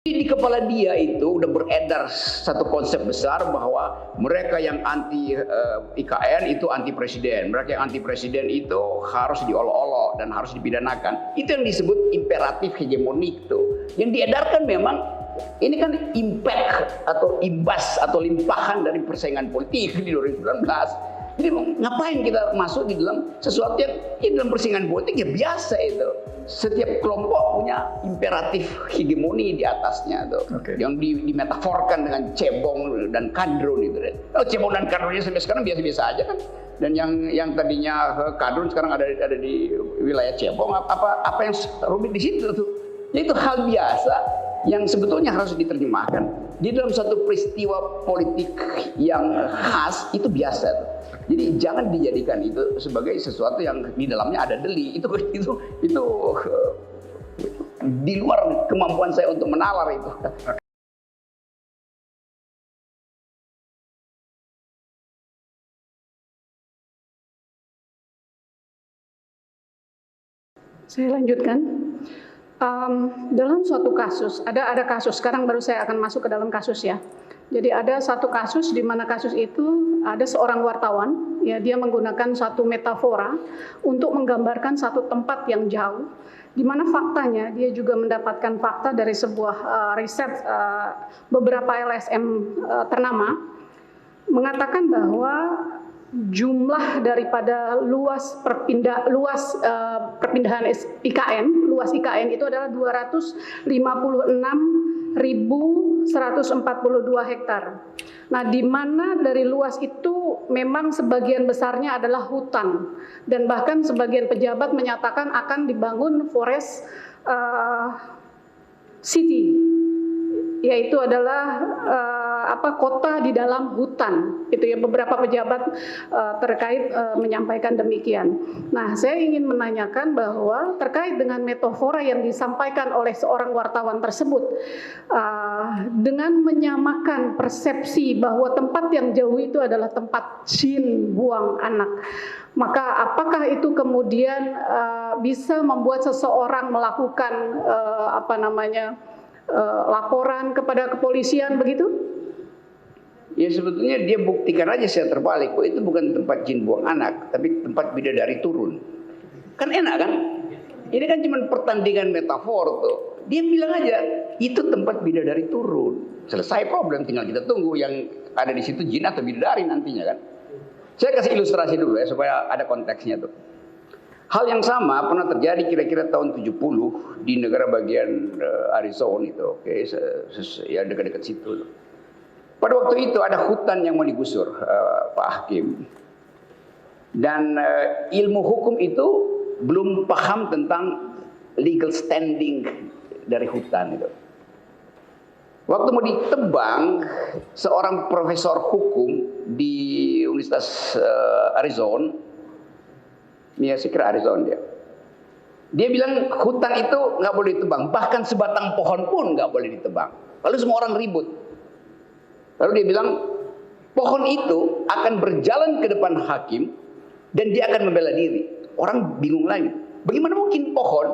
Di kepala dia itu udah beredar satu konsep besar bahwa mereka yang anti IKN itu anti presiden, mereka yang anti presiden itu harus diolok-olok dan harus dipidanakan. Itu yang disebut imperatif hegemonik tuh. Yang diedarkan memang ini kan impact atau imbas atau limpahan dari persaingan politik di 2019. Jadi ngapain kita masuk di dalam sesuatu yang dalam persaingan politik ya biasa itu. Setiap kelompok punya imperatif hegemoni di atasnya tuh, yang dimetaforkan dengan cebong dan kadrun itu. Kalau cebong dan kadrunnya sampai sekarang biasa-biasa aja kan. Dan yang tadinya kadrun sekarang ada di wilayah cebong. Apa yang rumit di situ tuh? Itu hal biasa yang sebetulnya harus diterjemahkan di dalam satu peristiwa politik yang khas itu biasa tuh. Jadi jangan dijadikan itu sebagai sesuatu yang di dalamnya ada deli. Itu di luar kemampuan saya untuk menalar itu. Saya lanjutkan. Dalam suatu kasus, ada kasus, sekarang baru saya akan masuk ke dalam kasus ya. Jadi ada satu kasus di mana kasus itu ada seorang wartawan, ya dia menggunakan satu metafora untuk menggambarkan satu tempat yang jauh, di mana faktanya dia juga mendapatkan fakta dari sebuah riset beberapa LSM ternama, mengatakan bahwa jumlah daripada luas perpindahan IKN, luas IKN itu adalah 256.142 hektar. Nah, di mana dari luas itu memang sebagian besarnya adalah hutan, dan bahkan sebagian pejabat menyatakan akan dibangun forest city, yaitu adalah kota di dalam hutan. Itu ya, beberapa pejabat terkait menyampaikan demikian. Nah, saya ingin menanyakan bahwa terkait dengan metafora yang disampaikan oleh seorang wartawan tersebut, dengan menyamakan persepsi bahwa tempat yang jauh itu adalah tempat jin buang anak, maka apakah itu kemudian bisa membuat seseorang melakukan laporan kepada kepolisian begitu? Ya sebetulnya dia buktikan aja secara terbalik, kok itu bukan tempat jin buang anak, tapi tempat bidadari turun. Kan enak kan? Ini kan cuma pertandingan metafor tuh. Dia bilang aja itu tempat bidadari turun. Selesai problem, tinggal kita tunggu yang ada di situ jin atau bidadari nantinya kan. Saya kasih ilustrasi dulu ya supaya ada konteksnya tuh. Hal yang sama pernah terjadi kira-kira tahun 70 di negara bagian Arizona itu, ya dekat-dekat situ. Pada waktu itu ada hutan yang mau digusur, Pak Hakim. Dan ilmu hukum itu belum paham tentang legal standing dari hutan itu. Waktu mau ditebang, seorang profesor hukum di Universitas Arizona, ya saya kira Arizona dia bilang hutan itu nggak boleh ditebang, bahkan sebatang pohon pun nggak boleh ditebang. Lalu semua orang ribut. Lalu dia bilang pohon itu akan berjalan ke depan hakim dan dia akan membela diri. Orang bingung lagi, bagaimana mungkin pohon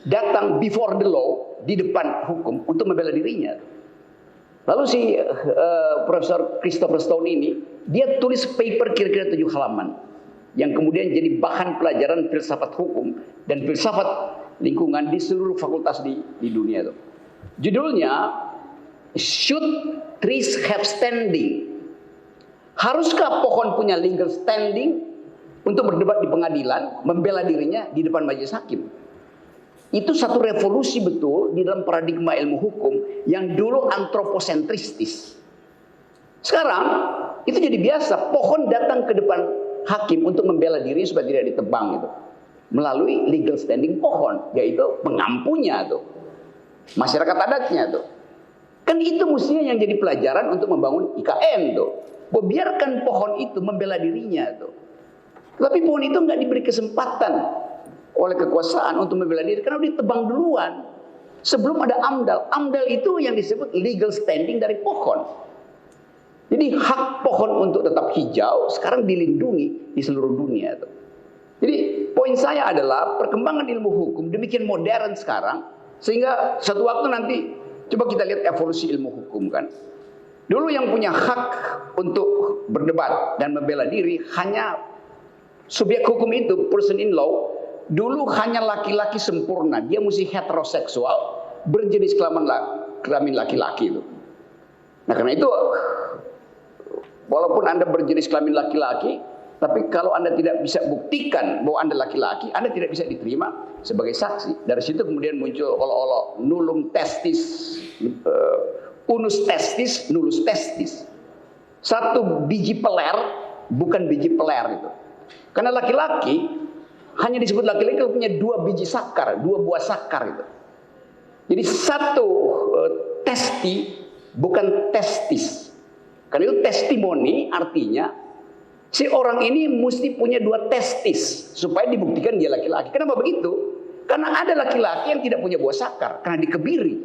datang before the law di depan hukum untuk membela dirinya? Lalu si Profesor Christopher Stone ini dia tulis paper kira-kira 7 halaman yang kemudian jadi bahan pelajaran filsafat hukum dan filsafat lingkungan di seluruh fakultas di dunia itu. Judulnya Should Trees Have Standing? Haruskah pohon punya legal standing untuk berdebat di pengadilan, membela dirinya di depan majelis hakim? Itu satu revolusi betul di dalam paradigma ilmu hukum yang dulu antroposentristis. Sekarang itu jadi biasa, pohon datang ke depan hakim untuk membela diri supaya tidak ditebang itu melalui legal standing pohon, yaitu pengampunya tuh, masyarakat adatnya tuh. Kan itu mestinya yang jadi pelajaran untuk membangun IKN tuh. Biarkan pohon itu membela dirinya tuh. Tapi pohon itu nggak diberi kesempatan oleh kekuasaan untuk membela diri karena ditebang duluan sebelum ada AMDAL. AMDAL itu yang disebut legal standing dari pohon. Jadi hak pohon untuk tetap hijau sekarang dilindungi di seluruh dunia tuh. Jadi poin saya adalah perkembangan ilmu hukum demikian modern sekarang sehingga satu waktu nanti Coba kita lihat evolusi ilmu hukum kan. Dulu yang punya hak untuk berdebat dan membela diri hanya subjek hukum itu, person in law. Dulu hanya laki-laki sempurna, dia mesti heteroseksual, berjenis kelamin laki-laki itu. Nah karena itu, walaupun Anda berjenis kelamin laki-laki, tapi kalau Anda tidak bisa buktikan bahwa Anda laki-laki, Anda tidak bisa diterima sebagai saksi. Dari situ kemudian muncul olo-olo nullum testis, unus testis, nullus testis. Satu biji peler, bukan biji peler itu. Karena laki-laki hanya disebut laki-laki kalau punya 2 biji sakar, 2 buah sakar itu. Jadi satu testi bukan testis. Karena itu testimoni artinya si orang ini mesti punya 2 testis supaya dibuktikan dia laki-laki. Kenapa begitu? Karena ada laki-laki yang tidak punya buah sakar karena dikebiri.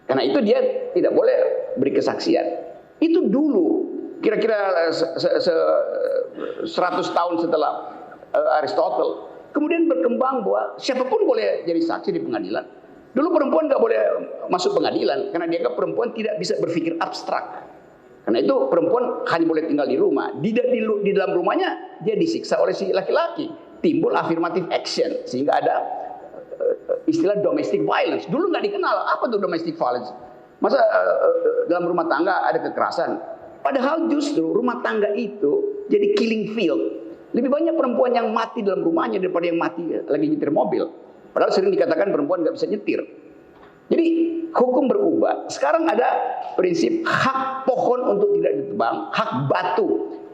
Karena itu dia tidak boleh beri kesaksian. Itu dulu kira-kira 100 tahun setelah Aristotle. Kemudian berkembang bahwa siapapun boleh jadi saksi di pengadilan. Dulu perempuan nggak boleh masuk pengadilan karena dianggap perempuan tidak bisa berpikir abstrak. Karena itu perempuan hanya boleh tinggal di rumah. Di dalam rumahnya dia disiksa oleh si laki-laki. Timbul affirmative action sehingga ada istilah domestic violence. Dulu nggak dikenal apa tuh domestic violence. Masa dalam rumah tangga ada kekerasan. Padahal justru rumah tangga itu jadi killing field. Lebih banyak perempuan yang mati dalam rumahnya daripada yang mati lagi nyetir mobil. Padahal sering dikatakan perempuan nggak bisa nyetir. Jadi hukum berubah. Sekarang ada prinsip hak pohon untuk tidak ditebang, hak batu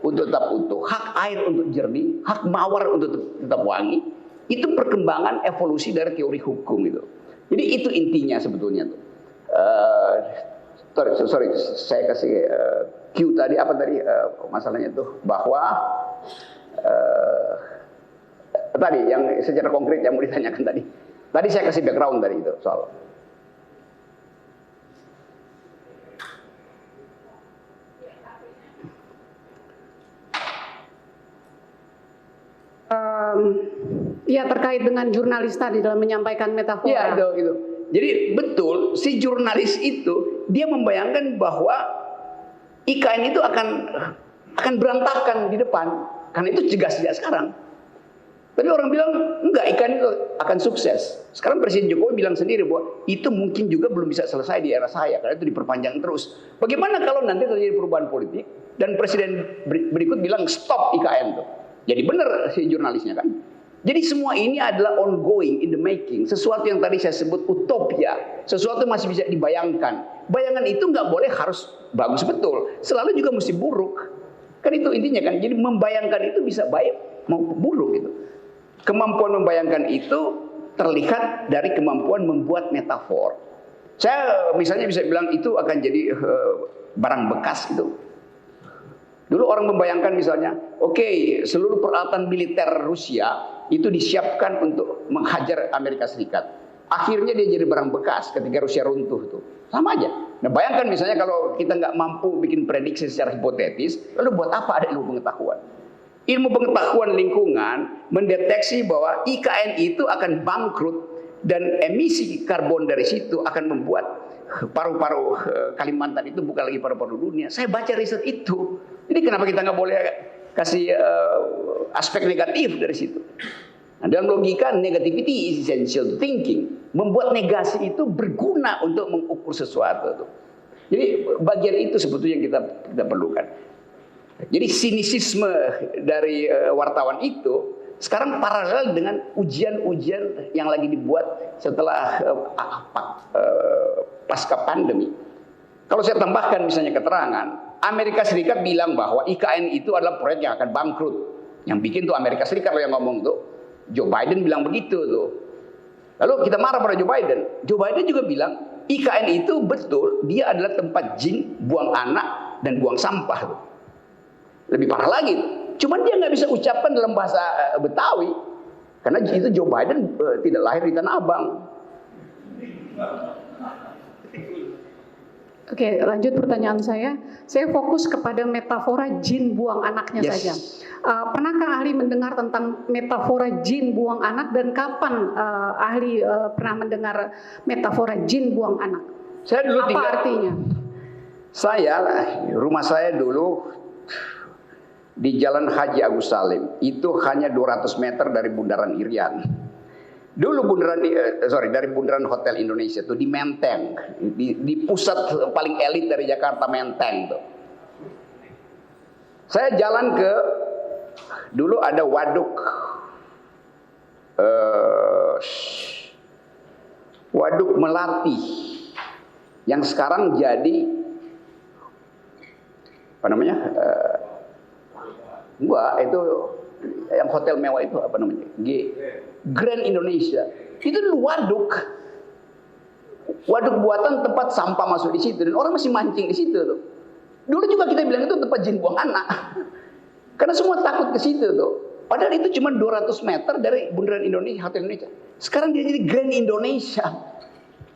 untuk tetap utuh, hak air untuk jernih, hak mawar untuk tetap wangi. Itu perkembangan evolusi dari teori hukum itu. Jadi itu intinya sebetulnya tuh. Sorry, saya kasih cue tadi apa tadi masalahnya tuh bahwa tadi yang secara konkret yang mau ditanyakan tadi. Tadi saya kasih background tadi itu soal. Ya terkait dengan jurnalis tadi dalam menyampaikan metafora. Ya itu. Jadi betul si jurnalis itu dia membayangkan bahwa IKN itu akan berantakan di depan karena itu juga sejak sekarang. Tapi orang bilang enggak, IKN itu akan sukses. Sekarang Presiden Jokowi bilang sendiri bahwa itu mungkin juga belum bisa selesai di era saya karena itu diperpanjang terus. Bagaimana kalau nanti terjadi perubahan politik dan Presiden berikut bilang stop IKN tuh. Jadi benar si jurnalisnya kan. Jadi semua ini adalah ongoing, in the making. Sesuatu yang tadi saya sebut utopia. Sesuatu yang masih bisa dibayangkan. Bayangan itu nggak boleh harus bagus betul. Selalu juga mesti buruk. Kan itu intinya kan. Jadi membayangkan itu bisa baik maupun buruk gitu. Kemampuan membayangkan itu terlihat dari kemampuan membuat metafor. Saya misalnya bisa bilang itu akan jadi barang bekas itu. Dulu orang membayangkan misalnya, oke, seluruh peralatan militer Rusia itu disiapkan untuk menghajar Amerika Serikat. Akhirnya dia jadi barang bekas ketika Rusia runtuh tuh. Sama aja. Nah bayangkan misalnya kalau kita nggak mampu bikin prediksi secara hipotetis, lalu buat apa ada ilmu pengetahuan? Ilmu pengetahuan lingkungan mendeteksi bahwa IKN itu akan bangkrut dan emisi karbon dari situ akan membuat paru-paru Kalimantan itu bukan lagi paru-paru dunia. Saya baca riset itu. Jadi kenapa kita nggak boleh kasih aspek negatif dari situ? Nah, dalam logika negativity is essential to thinking. Membuat negasi itu berguna untuk mengukur sesuatu. Jadi bagian itu sebetulnya yang kita perlukan. Jadi sinisisme dari wartawan itu sekarang paralel dengan ujian-ujian yang lagi dibuat setelah pasca pandemi. Kalau saya tambahkan misalnya keterangan, Amerika Serikat bilang bahwa IKN itu adalah proyek yang akan bangkrut. Yang bikin tuh Amerika Serikat loh yang ngomong tuh. Joe Biden bilang begitu tuh. Lalu kita marah pada Joe Biden. Joe Biden juga bilang IKN itu betul dia adalah tempat jin buang anak dan buang sampah tuh. Lebih parah lagi tuh. Cuman dia nggak bisa ucapkan dalam bahasa Betawi karena itu Joe Biden tidak lahir di Tanah Abang. Oke, lanjut pertanyaan saya. Saya fokus kepada metafora jin buang anaknya saja. Pernahkah ahli mendengar tentang metafora jin buang anak dan kapan ahli pernah mendengar metafora jin buang anak? Saya dulu Apa artinya? Rumah saya dulu di Jalan Haji Agus Salim. Itu hanya 200 meter dari Bundaran Irian. Dulu dari Bundaran Hotel Indonesia tuh di Menteng, di pusat paling elit dari Jakarta, Menteng tuh. Saya jalan dulu ada Waduk Melati yang sekarang jadi apa namanya? Itu yang hotel mewah itu apa namanya? Grand Indonesia. Itu dulu waduk buatan, tempat sampah masuk di situ dan orang masih mancing di situ tuh. Dulu juga kita bilang itu tempat jin buang anak. Karena semua takut ke situ tuh. Padahal itu cuma 200 meter dari Bundaran Indonesia, Hotel Indonesia. Sekarang dia jadi Grand Indonesia.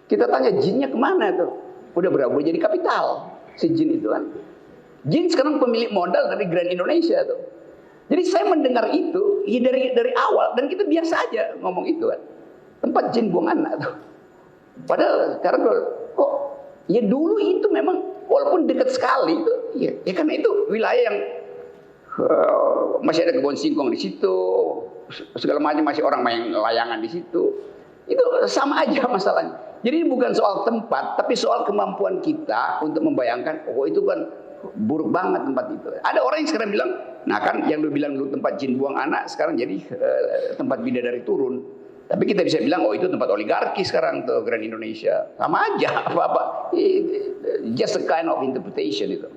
Kita tanya jinnya kemana tuh? Udah berubah jadi kapital si jin itu kan. Jin sekarang pemilik modal dari Grand Indonesia tuh. Jadi saya mendengar itu ya dari awal dan kita biasa aja ngomong itu kan. Tempat jin buang anak tuh. Padahal sekarang kok ya dulu itu memang walaupun dekat sekali itu ya karena itu wilayah yang masih ada kebun singkong di situ, segala macam, masih orang main layangan di situ. Itu sama aja masalahnya. Jadi bukan soal tempat, tapi soal kemampuan kita untuk membayangkan, oh itu kan buruk banget tempat itu. Ada orang yang sekarang bilang, nah kan yang lu bilang dulu tempat jin buang anak, sekarang jadi tempat bidadari turun. Tapi kita bisa bilang, oh itu tempat oligarki sekarang tuh Grand Indonesia. Sama aja, apa-apa. Just a kind of interpretation itu.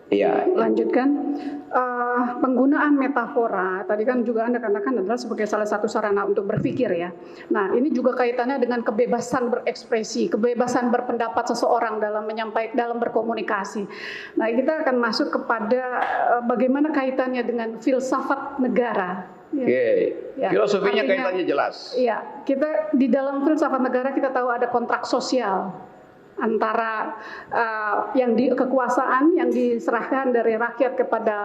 Iya. Lanjutkan. Penggunaan metafora tadi kan juga Anda katakan adalah sebagai salah satu sarana untuk berpikir ya. Nah, ini juga kaitannya dengan kebebasan berekspresi, kebebasan berpendapat seseorang dalam berkomunikasi. Nah, kita akan masuk kepada bagaimana kaitannya dengan filsafat negara. Ya. Filosofinya kaitannya jelas. Iya, kita di dalam filsafat negara kita tahu ada kontrak sosial antara kekuasaan yang diserahkan dari rakyat kepada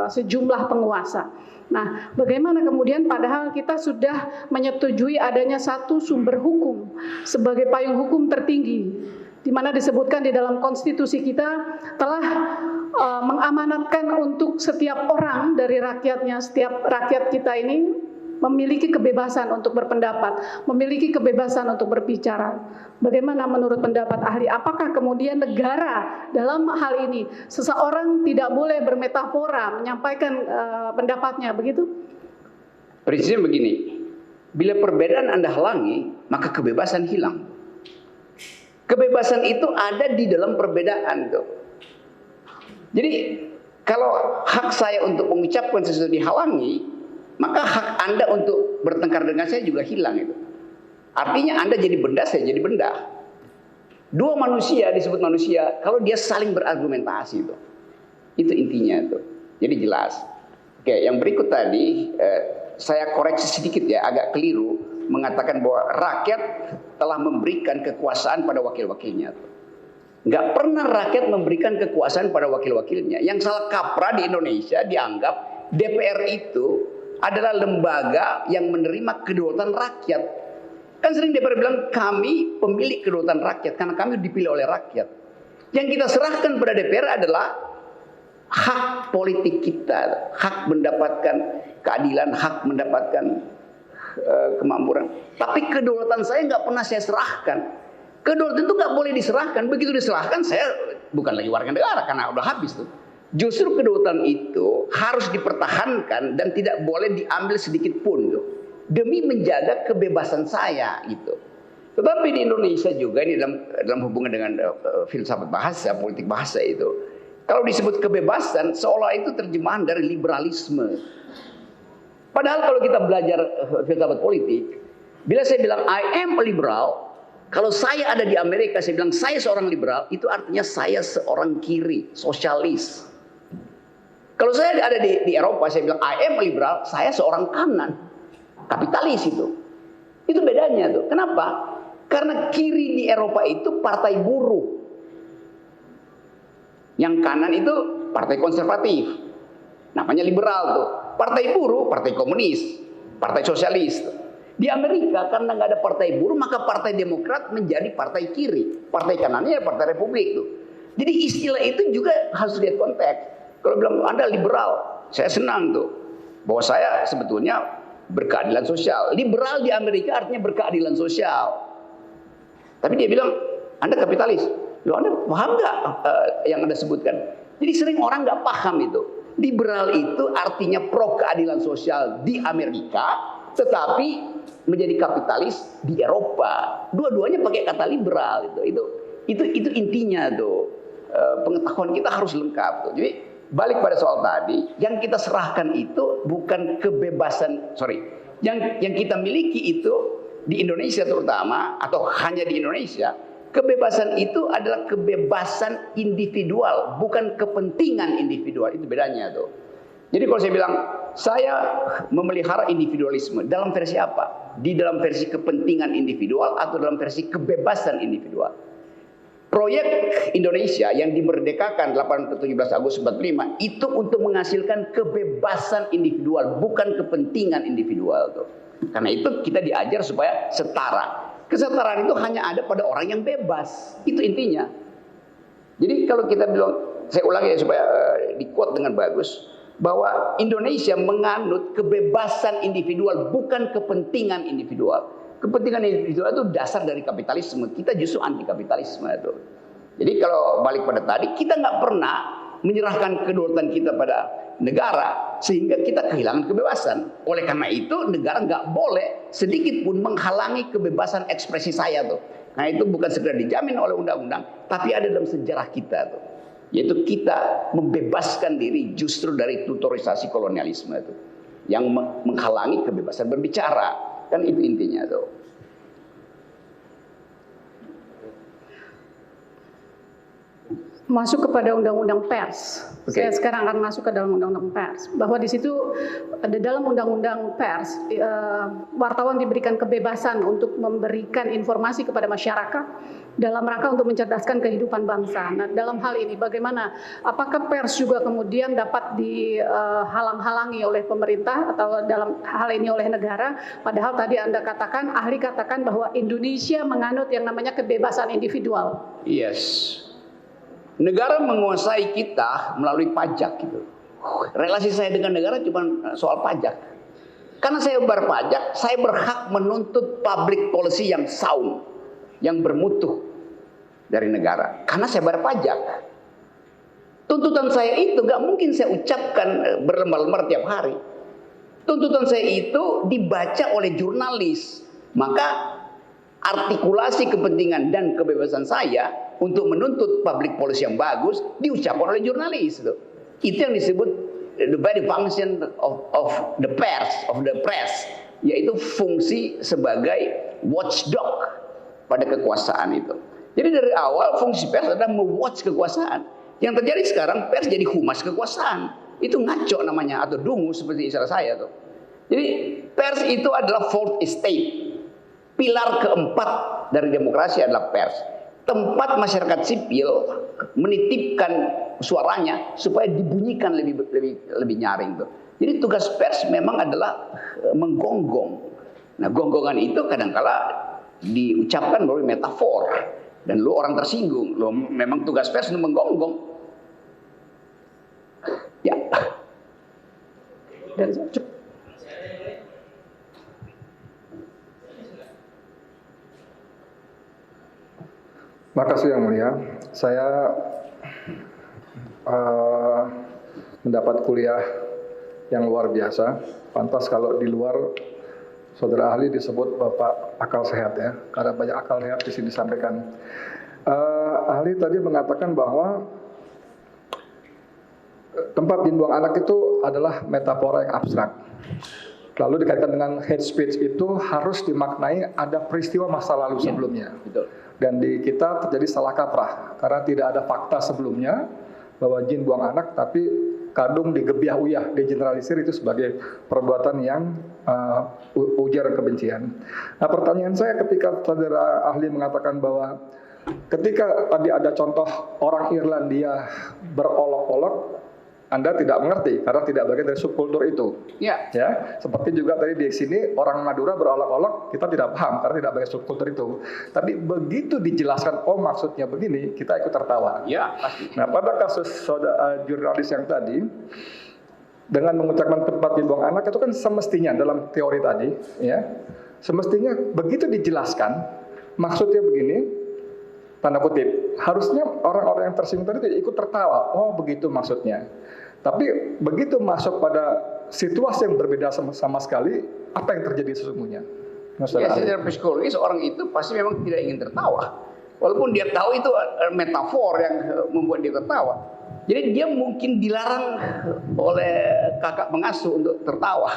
sejumlah penguasa. Nah, bagaimana kemudian padahal kita sudah menyetujui adanya satu sumber hukum sebagai payung hukum tertinggi, di mana disebutkan di dalam konstitusi kita telah mengamanatkan untuk setiap orang dari rakyatnya, setiap rakyat kita ini memiliki kebebasan untuk berpendapat, memiliki kebebasan untuk berbicara. Bagaimana menurut pendapat ahli? Apakah kemudian negara dalam hal ini seseorang tidak boleh bermetafora menyampaikan pendapatnya, begitu? Prinsipnya begini, bila perbedaan Anda halangi, maka kebebasan hilang. Kebebasan itu ada di dalam perbedaan tuh. Jadi kalau hak saya untuk mengucapkan sesuatu dihalangi, maka hak Anda untuk bertengkar dengan saya juga hilang itu. Artinya Anda jadi benda, saya jadi benda. Dua manusia disebut manusia kalau dia saling berargumentasi itu. Itu intinya itu. Jadi jelas. Oke, yang berikut tadi saya koreksi sedikit ya, agak keliru mengatakan bahwa rakyat telah memberikan kekuasaan pada wakil-wakilnya. Nggak pernah rakyat memberikan kekuasaan pada wakil-wakilnya. Yang salah kaprah di Indonesia dianggap DPR itu adalah lembaga yang menerima kedaulatan rakyat. Kan sering DPR bilang kami pemilik kedaulatan rakyat karena kami dipilih oleh rakyat. Yang kita serahkan pada DPR adalah hak politik kita, hak mendapatkan keadilan, hak mendapatkan kemampuan. Tapi kedaulatan saya nggak pernah saya serahkan. Kedaulatan itu nggak boleh diserahkan. Begitu diserahkan saya bukan lagi warga negara karena udah habis tuh. Justru kedaulatan itu harus dipertahankan dan tidak boleh diambil sedikit pun tuh, demi menjaga kebebasan saya gitu. Tetapi di Indonesia juga ini dalam hubungan dengan filsafat bahasa, politik bahasa itu, kalau disebut kebebasan seolah itu terjemahan dari liberalisme. Padahal kalau kita belajar filsafat politik, bila saya bilang I am a liberal, kalau saya ada di Amerika saya bilang saya seorang liberal, itu artinya saya seorang kiri, sosialis. Kalau saya ada di Eropa, saya bilang I am liberal, saya seorang kanan, kapitalis itu. Itu bedanya tuh. Kenapa? Karena kiri di Eropa itu partai buruh. Yang kanan itu partai konservatif. Namanya liberal tuh. Partai buruh, partai komunis, partai sosialis. Di Amerika karena nggak ada partai buruh, maka partai Demokrat menjadi partai kiri, partai kanannya ya partai Republik tuh. Jadi istilah itu juga harus lihat konteks. Kalau bilang Anda liberal, saya senang tuh bahwa saya sebetulnya berkeadilan sosial. Liberal di Amerika artinya berkeadilan sosial. Tapi dia bilang Anda kapitalis. Loh, Anda paham nggak yang Anda sebutkan? Jadi sering orang nggak paham itu. Liberal itu artinya pro keadilan sosial di Amerika, tetapi menjadi kapitalis di Eropa. Dua-duanya pakai kata liberal itu intinya tuh. Pengetahuan kita harus lengkap tuh. Jadi balik pada soal tadi, yang kita serahkan itu bukan kebebasan, yang kita miliki itu di Indonesia terutama atau hanya di Indonesia, kebebasan itu adalah kebebasan individual, bukan kepentingan individual. Itu bedanya tuh. Jadi kalau saya bilang saya memelihara individualisme dalam versi apa? Di dalam versi kepentingan individual atau dalam versi kebebasan individual? Proyek Indonesia yang dimerdekakan 17 Agustus 45 itu untuk menghasilkan kebebasan individual, bukan kepentingan individual tuh. Karena itu kita diajar supaya setara. Kesetaraan itu hanya ada pada orang yang bebas. Itu intinya. Jadi kalau kita bilang, saya ulangi ya supaya di-quote dengan bagus, bahwa Indonesia menganut kebebasan individual, bukan kepentingan individual. Kepentingan individual itu dasar dari kapitalisme. Kita justru anti kapitalisme itu. Jadi kalau balik pada tadi, kita nggak pernah menyerahkan kedaulatan kita pada negara sehingga kita kehilangan kebebasan. Oleh karena itu negara nggak boleh sedikit pun menghalangi kebebasan ekspresi saya tuh. Nah itu bukan sekedar dijamin oleh undang-undang, tapi ada dalam sejarah kita tuh. Yaitu kita membebaskan diri justru dari tutorisasi kolonialisme itu yang menghalangi kebebasan berbicara. Kan itu intinya tuh. Masuk kepada undang-undang pers. Okay. Saya sekarang akan masuk ke dalam undang-undang pers. Bahwa di situ ada dalam undang-undang pers, wartawan diberikan kebebasan untuk memberikan informasi kepada masyarakat dalam rangka untuk mencerdaskan kehidupan bangsa. Nah, dalam hal ini bagaimana? Apakah pers juga kemudian dapat dihalang-halangi oleh pemerintah atau dalam hal ini oleh negara? Padahal tadi Anda katakan, ahli katakan bahwa Indonesia menganut yang namanya kebebasan individual. Yes. Negara menguasai kita melalui pajak gitu. Relasi saya dengan negara cuma soal pajak. Karena saya bayar pajak, saya berhak menuntut public policy yang sound, yang bermutu dari negara. Karena saya bayar pajak. Tuntutan saya itu gak mungkin saya ucapkan berlembar-lembar tiap hari. Tuntutan saya itu dibaca oleh jurnalis. Maka artikulasi kepentingan dan kebebasan saya untuk menuntut public policy yang bagus diucapkan oleh jurnalis. Itu yang disebut the very function of the press, yaitu fungsi sebagai watchdog pada kekuasaan itu. Jadi dari awal fungsi pers adalah me-watch kekuasaan. Yang terjadi sekarang pers jadi humas kekuasaan. Itu ngaco namanya atau dungu seperti istilah saya tuh. Jadi pers itu adalah fourth estate. Pilar keempat dari demokrasi adalah pers. Tempat masyarakat sipil menitipkan suaranya supaya dibunyikan lebih nyaring tuh. Jadi tugas pers memang adalah menggonggong. Nah, gonggongan itu kadangkala diucapkan melalui metafor dan lu orang tersinggung. Lu memang tugas pers itu menggonggong. Ya. Dan makasih Yang Mulia, saya mendapat kuliah yang luar biasa. Pantas kalau di luar saudara ahli disebut Bapak akal sehat ya, karena banyak akal sehat di sini disampaikan. Ahli tadi mengatakan bahwa tempat dibuang anak itu adalah metafora yang abstrak. Lalu dikaitkan dengan hate speech itu harus dimaknai ada peristiwa masa lalu sebelumnya. Betul. Dan di kita terjadi salah kaprah karena tidak ada fakta sebelumnya bahwa jin buang anak, tapi kadung digebiah uyah, digeneralisir itu sebagai perbuatan yang ujaran kebencian. Nah, pertanyaan saya ketika saudara ahli mengatakan bahwa ketika tadi ada contoh orang Irlandia berolok-olok, Anda tidak mengerti karena tidak bagian dari subkultur itu. Ya. Ya, seperti juga tadi di sini orang Madura berolok-olok, kita tidak paham karena tidak bagian subkultur itu. Tapi begitu dijelaskan, oh maksudnya begini, kita ikut tertawa. Ya, pasti. Nah, pada kasus jurnalis yang tadi, dengan mengucapkan tempat dibuang anak itu kan semestinya dalam teori tadi, ya, semestinya begitu dijelaskan, maksudnya begini. Tanda kutip, harusnya orang-orang yang tersinggung tadi ikut tertawa. Oh begitu maksudnya. Tapi begitu masuk pada situasi yang berbeda sama sekali, apa yang terjadi sesungguhnya? Ya, secara psikologis orang itu pasti memang tidak ingin tertawa. Walaupun dia tahu itu metafor yang membuat dia tertawa. Jadi dia mungkin dilarang oleh kakak pengasuh untuk tertawa.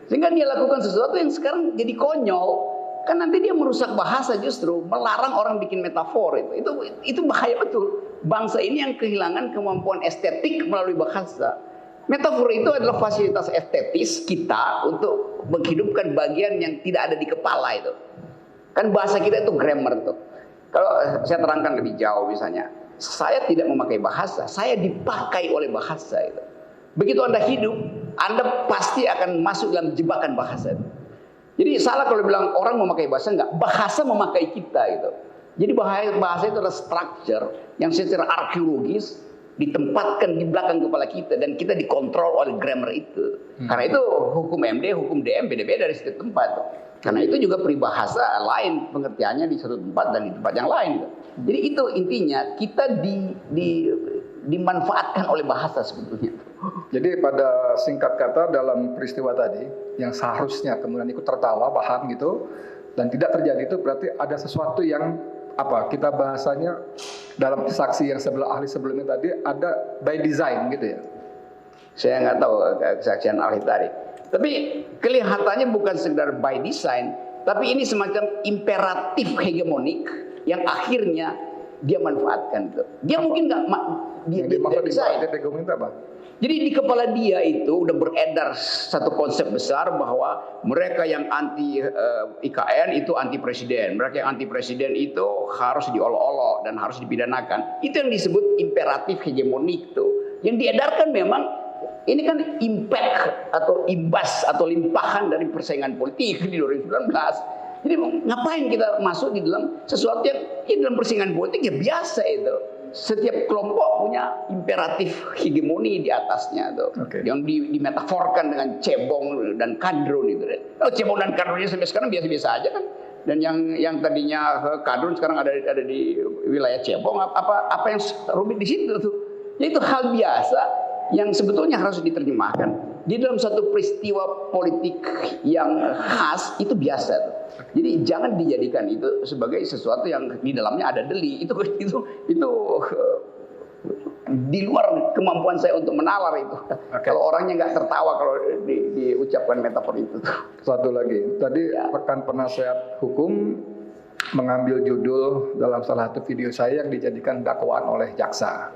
Sehingga dia lakukan sesuatu yang sekarang jadi konyol. Kan nanti dia merusak bahasa, justru melarang orang bikin metafor itu bahaya betul. Bangsa ini yang kehilangan kemampuan estetik melalui bahasa. Metafor itu adalah fasilitas estetis kita untuk menghidupkan bagian yang tidak ada di kepala itu. Kan bahasa kita itu grammar itu. Kalau saya terangkan lebih jauh misalnya, saya tidak memakai bahasa, saya dipakai oleh bahasa itu. Begitu Anda hidup, Anda pasti akan masuk dalam jebakan bahasa itu. Jadi salah kalau bilang orang memakai bahasa, enggak. Bahasa memakai kita itu. Jadi bahasa itu adalah structure yang secara arkeologis ditempatkan di belakang kepala kita dan kita dikontrol oleh grammar itu. Karena itu hukum MD, hukum DM beda-beda dari setiap tempat. Karena itu juga peribahasa lain pengertiannya di satu tempat dan di tempat yang lain. Jadi itu intinya kita dimanfaatkan oleh bahasa sebetulnya. Jadi pada singkat kata dalam peristiwa tadi yang seharusnya kemudian ikut tertawa, paham gitu, dan tidak terjadi itu berarti ada sesuatu yang apa kita bahasanya dalam saksi yang ahli sebelumnya tadi ada by design gitu ya. Saya nggak tahu kesaksian ahli tadi. Tapi kelihatannya bukan sekedar by design, tapi ini semacam imperatif hegemonik yang akhirnya dia manfaatkan itu. Dia mungkin nggak dia desain. Jadi di kepala dia itu udah beredar satu konsep besar bahwa mereka yang anti IKN itu anti presiden, mereka yang anti presiden itu harus diolok-olok dan harus dipidanakan. Itu yang disebut imperatif hegemonik tuh. Yang diedarkan memang ini kan impact atau imbas atau limpahan dari persaingan politik di 2019. Jadi ngapain kita masuk di dalam sesuatu yang dalam persaingan politik ya biasa itu. Setiap kelompok punya imperatif hegemoni di atasnya tuh, yang dimetaforkan dengan cebong dan kadrun itu. Oh, cebong dan kadrunnya sampai sekarang biasa-biasa aja kan. Dan yang tadinya kadrun sekarang ada di wilayah cebong. Apa yang rumit di situ tuh? Ya itu hal biasa yang sebetulnya harus diterjemahkan di dalam satu peristiwa politik yang khas itu biasa tuh. Jadi jangan dijadikan itu sebagai sesuatu yang di dalamnya ada deli. Itu di luar kemampuan saya untuk menalar itu. Kalau orangnya nggak tertawa kalau diucapkan metafor itu. Satu lagi, tadi rekan penasehat hukum mengambil judul dalam salah satu video saya yang dijadikan dakwaan oleh jaksa,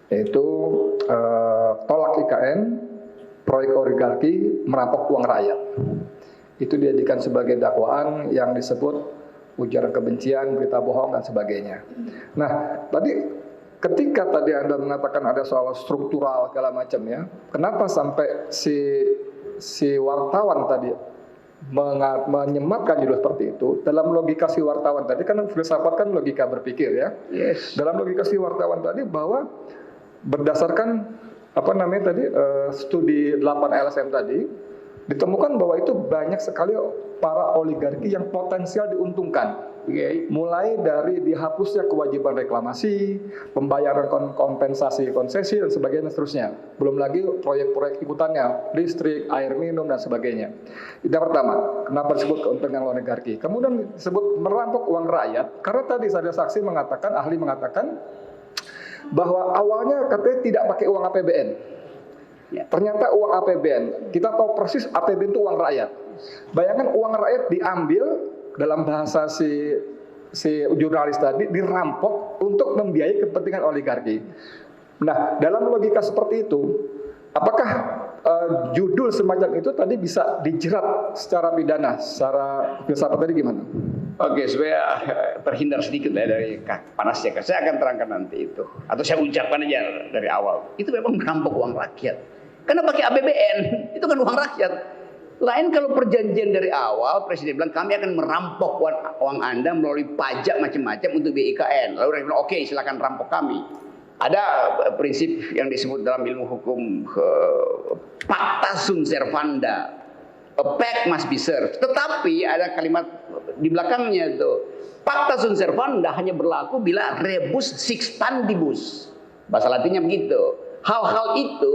yaitu tolak IKN, proyek oligarki merampok uang rakyat. Itu dijadikan sebagai dakwaan yang disebut ujaran kebencian, berita bohong dan sebagainya. Nah, tadi ketika tadi Anda mengatakan ada soal struktural segala macam ya, kenapa sampai si wartawan tadi menyematkan judul seperti itu? Dalam logika si wartawan tadi kan filsafat kan logika berpikir ya. Yes. Dalam logika si wartawan tadi bahwa berdasarkan studi 8 LSM tadi ditemukan bahwa itu banyak sekali para oligarki yang potensial diuntungkan. Mulai dari dihapusnya kewajiban reklamasi, pembayaran kompensasi konsesi dan sebagainya dan seterusnya. Belum lagi proyek-proyek ikutannya, listrik, air minum dan sebagainya. Itu yang pertama, kenapa disebut keuntungan oligarki. Kemudian disebut merampok uang rakyat, karena tadi ada saksi mengatakan, ahli mengatakan bahwa awalnya katanya tidak pakai uang APBN. Ternyata uang APBN, kita tahu persis APBN itu uang rakyat. Bayangkan uang rakyat diambil dalam bahasa si jurnalis tadi, dirampok untuk membiayai kepentingan oligarki. Nah, dalam logika seperti itu, apakah judul semacam itu tadi bisa dijerat secara pidana, secara filsafat tadi gimana? Oke, supaya terhindar sedikit ya dari panasnya, saya akan terangkan nanti itu. Atau saya ucapkan aja dari awal. Itu memang merampok uang rakyat. Karena pakai APBN, itu kan uang rakyat. Lain kalau perjanjian dari awal, Presiden bilang kami akan merampok uang Anda melalui pajak macam-macam untuk BIKN. Lalu dia bilang, oke, silakan rampok kami. Ada prinsip yang disebut dalam ilmu hukum pacta sunt servanda. A pact must be served. Tetapi ada kalimat di belakangnya itu. Pacta sunt servanda hanya berlaku bila rebus sixtantibus. Bahasa Latinnya begitu. Hal-hal itu,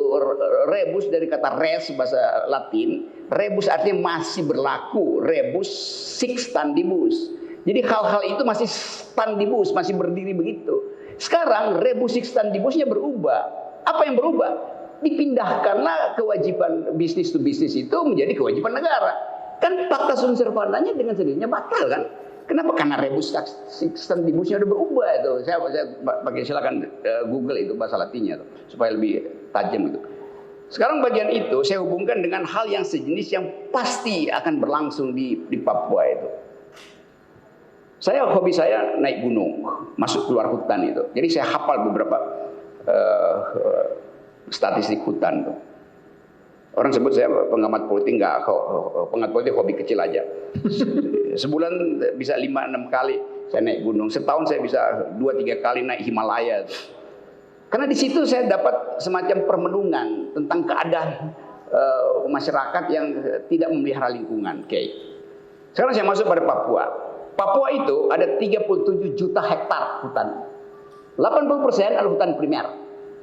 rebus dari kata res bahasa Latin, rebus artinya masih berlaku, rebus sixtantibus. Jadi hal-hal itu masih standibus, masih berdiri begitu. Sekarang rebus sixtantibusnya berubah. Apa yang berubah? Dipindahkanlah kewajiban bisnis to bisnis itu menjadi kewajiban negara. Kan pacta sunt servandanya dengan sendirinya batal kan? Kenapa? Karena rebus sixtantibusnya udah berubah itu. Saya pakai silakan Google itu bahasa Latinnya tuh, supaya lebih tajam itu. Sekarang bagian itu saya hubungkan dengan hal yang sejenis yang pasti akan berlangsung di Papua itu. Hobi saya naik gunung, masuk keluar hutan itu. Jadi saya hafal beberapa statistik hutan tuh. Orang sebut saya pengamat politik, enggak, pengamat politik hobi kecil aja. Sebulan bisa 5-6 kali saya naik gunung. Setahun saya bisa 2-3 kali naik Himalaya. Karena di situ saya dapat semacam permenungan tentang keadaan masyarakat yang tidak memelihara lingkungan. Sekarang saya masuk pada Papua. Papua itu ada 37 juta hektar hutan. 80% adalah hutan primer.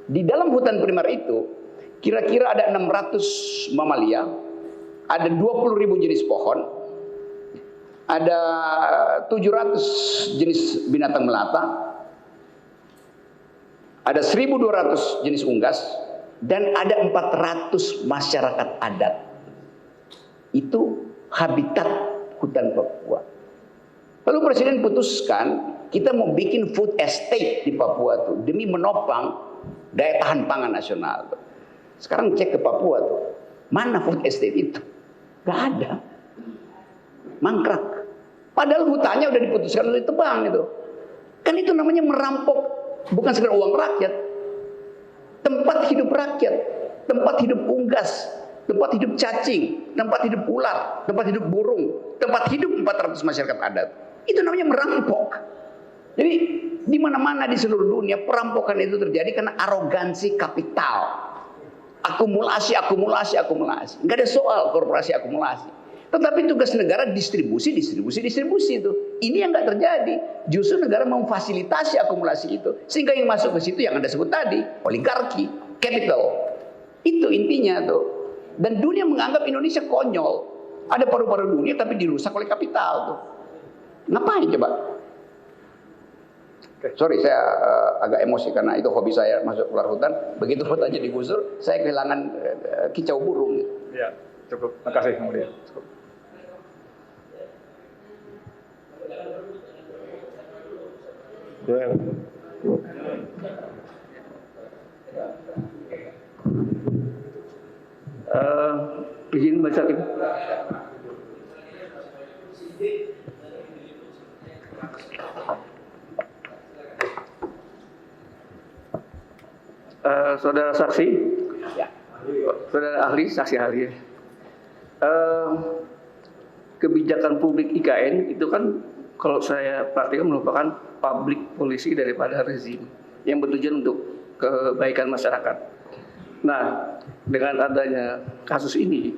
Di dalam hutan primer itu kira-kira ada 600 mamalia, ada 20.000 jenis pohon, ada 700 jenis binatang melata, ada 1.200 jenis unggas, dan ada 400 masyarakat adat. Itu habitat hutan Papua. Lalu Presiden putuskan kita mau bikin food estate di Papua tuh demi menopang daya tahan pangan nasional tuh. Sekarang cek ke Papua tuh, mana food estate itu? Gak ada. Mangkrak. Padahal hutannya udah diputuskan untuk ditebang itu. Kan itu namanya merampok, bukan sekedar uang rakyat. Tempat hidup rakyat, tempat hidup unggas, tempat hidup cacing, tempat hidup ular, tempat hidup burung, tempat hidup 400 masyarakat adat. Itu namanya merampok. Jadi di mana-mana di seluruh dunia perampokan itu terjadi karena arogansi kapital. Akumulasi. Nggak ada soal korporasi akumulasi. Tetapi tugas negara distribusi itu. Ini yang nggak terjadi. Justru negara memfasilitasi akumulasi itu. Sehingga yang masuk ke situ yang Anda sebut tadi, oligarki, capital. Itu intinya tuh. Dan dunia menganggap Indonesia konyol. Ada paru-paru dunia tapi dirusak oleh kapital tuh. Ngapain coba? Sorry, saya agak emosi karena itu hobi saya masuk keluar hutan. Begitu hutannya digusur, saya kehilangan kicau burung. Ya, cukup. Makasih kemudian. Cukup. Izin baca itu. Saudara saksi, saudara ahli, saksi ahli. Kebijakan publik IKN itu kan kalau saya perhatikan merupakan public policy daripada rezim yang bertujuan untuk kebaikan masyarakat. Nah, dengan adanya kasus ini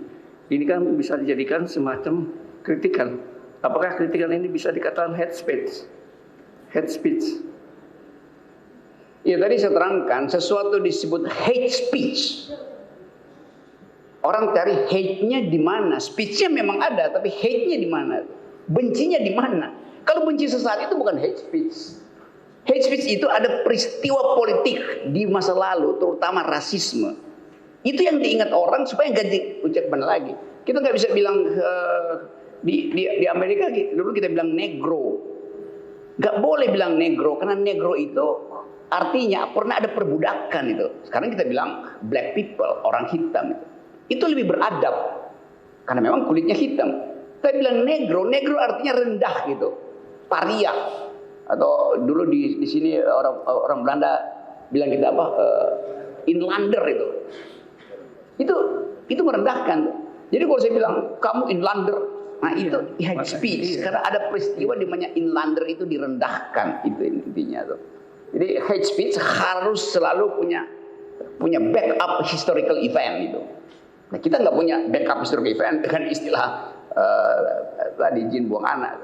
kan bisa dijadikan semacam kritikan. Apakah kritikan ini bisa dikatakan hate speech? Hate speech. Ya tadi saya terangkan sesuatu disebut hate speech. Orang cari hate-nya di mana? Speech-nya memang ada, tapi hate-nya di mana? Bencinya di mana? Kalau benci sesaat itu bukan hate speech. Hate speech itu ada peristiwa politik di masa lalu, terutama rasisme. Itu yang diingat orang supaya nggak diucapkan lagi. Kita nggak bisa bilang di Amerika dulu kita bilang negro. Nggak boleh bilang negro karena negro itu artinya pernah ada perbudakan itu. Sekarang kita bilang black people, orang hitam itu. Itu lebih beradab karena memang kulitnya hitam. Kita bilang negro, negro artinya rendah gitu. paria, atau dulu di sini orang Belanda bilang kita apa, inlander itu merendahkan. Jadi kalau saya bilang kamu inlander, nah itu hate speech, karena ada peristiwa di mana inlander itu direndahkan, itu intinya tuh. Jadi hate speech harus selalu punya backup historical event itu. Nah, kita nggak punya backup historical event dengan istilah tadi jin buang anak.